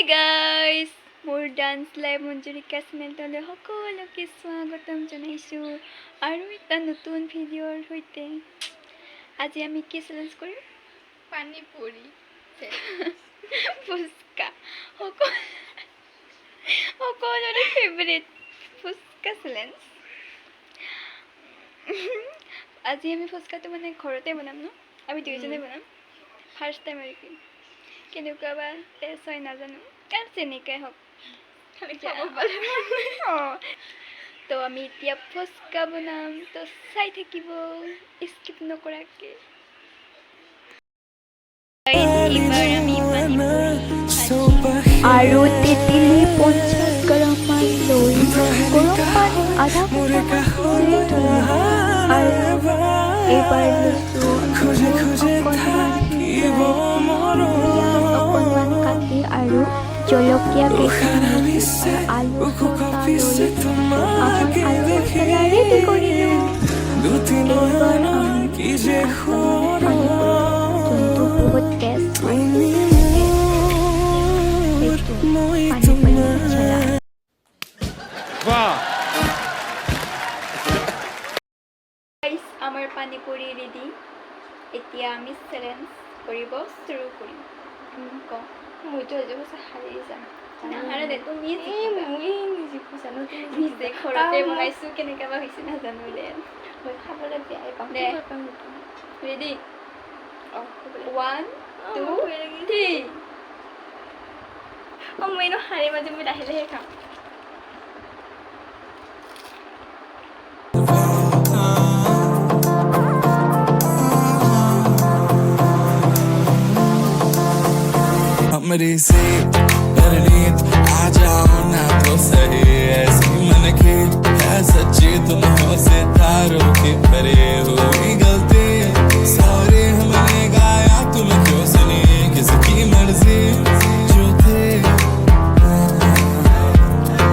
guys! More dance live Manjurika Smeltole সকলোকে স্বাগতম জনাইছো আৰু এটা নতুন ভিডিঅ'ৰ সৈতে আজি আমি কি চেলেঞ্জ কৰিম পানী পুৰি ফুচকা সকলোৰে ফেভাৰিট ফুচকা চেলেঞ্জ আজি আমি ফুচকাটো মানে ঘৰতে বনাম ন আমি দুইজনে বনাম ফাৰ্ষ্ট টাইম আৰু কি কেনেকুৱা বা টেষ্ট হয় নাজানো কাৰণ যেনেকৈ হওক খালি খাব পাৰে তো আমি এতিয়া ফুচকা বনাম তো চাই থাকিব স্কিপ নকৰাকে এইবাৰ আমি আৰু তেঁতেলী 50 গ্ৰামমান লৈ গৰম পানী আধা ঘণ্টা আৰু এইবাৰ লৈছোঁ অকণমান কাটি আৰু জলকীয়া কেইটামান আলু ৰেডি কৰিলোঁ এইবাৰ আমি যোনটো বহুত টেষ্ট হয় সেইটো পানী মছলা আমাৰ পানী পুৰি ৰেডি এতিয়া আমি চেলেঞ্জ কৰিব শুৰু কৰিম কওঁ মইতো আজি বছৰ হাৰি যাম নাহাৰে দে তুমি নিজে ঘৰতে বনাইছোঁ কেনেকৈ বা হৈছে নাজানো দে মই খাবলৈ বেয়াই পাওঁ দে ৰেডি 1 2 3 মই এনেও হাৰি মাজে মই লাহে লাহে খাম मेरी से मेरी नींद आ जाओ ना तो सही ऐसी मन की है सच्ची तुम हो सितारों की भरे हुई गलती सॉरी हमने गाया तुम क्यों सुनी किसकी मर्जी जो थे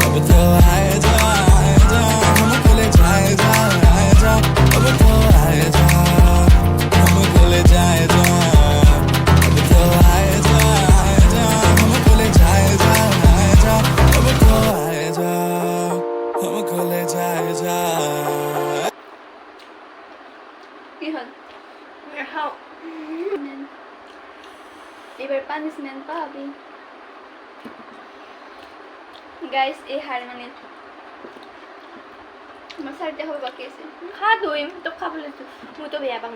अब तो आए जा हमको ले जाए जा अब तो आए जा हमको ले जाए जा अब तो आए जा এবার পানিশমেন্ট পাবি গাইস এই হার মানে আমার সাইডে হবে বাকি আছে খা দুই তো খাবলে তো মুই তো বেয়া পাম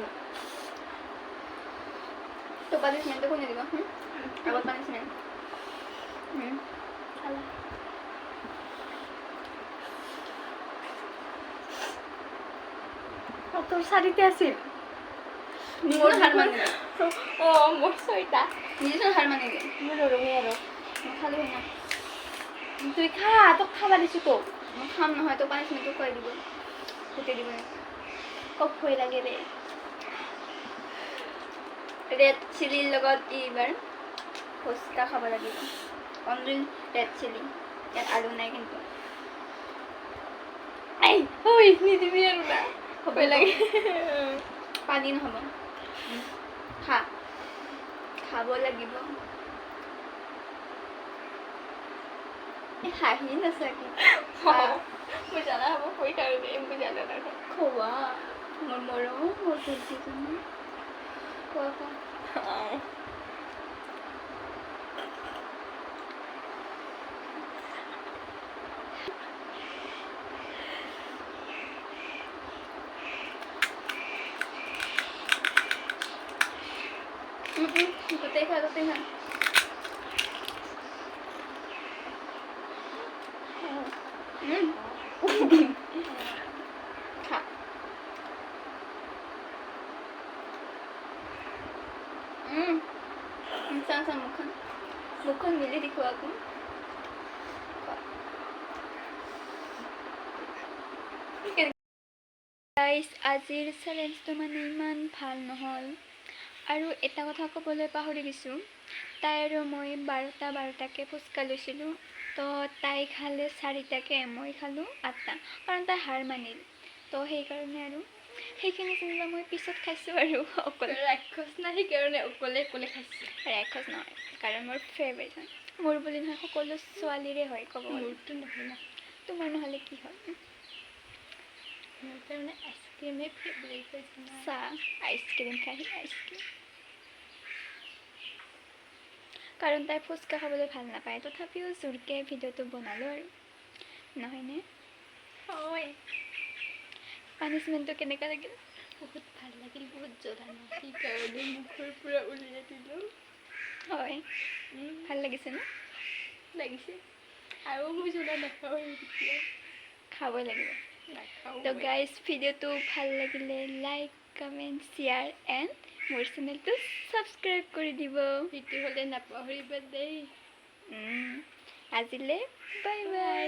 তো পানিশমেন্ট তো কোনে দিব আবার পানিশমেন্ট খালা তোর শাড়িতে আছে মোর হার মানে ও মোর সইটা নিজের হার মানে গে মোর রঙে আর খালি না তুই খা তো খাবার দিছি তো খাম না হয় তো পানি শুনে তো কই দিব ফুটে দিব কপ হই লাগে রে রেড চিলির লগত এইবার ফুচকা খাব লাগিব অনলি রেড চিলি ইয়াত আলু নাই কিন্তু এই ওই নিদিবি আৰু না হ'ব লাগে পানী নহ'ব খাব লাগিব হাঁহি নাচাকি মই জানা হ'ব কৈ থাকোঁ দে মই জানা নাথাকোঁ খোৱা মোৰ মৰম মোৰ ভণ্টিজনী খোৱা খোৱা গোটেই খা খা চাং মুখখন মিলি দেখুৱা আকৌ গাইস আজিৰ চেলেঞ্জটো মানে ইমান ভাল নহ'ল আৰু এটা কথা ক'বলৈ পাহৰি গৈছোঁ তাই আৰু মই 12টাকৈ ফুচকা লৈছিলোঁ তো তাই খালে 4টাকৈ মই খালোঁ 8টা কাৰণ তাই হাৰ মানিল তো সেইকাৰণে আৰু সেইখিনি যেনিবা মই পিছত খাইছোঁ আৰু অকলে ৰাক্ষস নাই সেইকাৰণে অকলে অকলে খাইছে ৰাক্ষস নহয় কাৰণ মোৰ ফেভৰেট হয় মোৰ বুলি নহয় সকলো ছোৱালীৰে হয় ক'ব গ'লে মোৰতো নহয় না তোমাৰ নহ'লে কি হয় মোৰ তাৰমানে আইচক্ৰীমে ফেভৰেট হৈছে না চাহ আইচক্ৰীম খাই আইচক্ৰীম কাৰণ তাই ফুচকা খাবলৈ ভাল নাপায় তথাপিও জোৰকৈ ভিডিঅ'টো বনালোঁ আৰু নহয়নে হয় পানিছমেণ্টটো কেনেকুৱা লাগিল বহুত ভাল লাগিল বহুত জ্বলা নাই সেইকাৰণে মুখৰ পৰা উলিয়াই দিলোঁ হয় ভাল লাগিছে ন লাগিছে আৰু মই জ্বলা নাখাওঁ তেতিয়া খাবই লাগিব নাখাওঁ তো গাইজ ভিডিঅ'টো ভাল লাগিলে লাইক কমেণ্ট শ্বেয়াৰ এণ্ড মোৰ চেনেলটো ছাবস্ক্ৰাইব কৰি দিব সেইটো হ'লে নাপাহৰিবা দেই আজিলৈ বাই বাই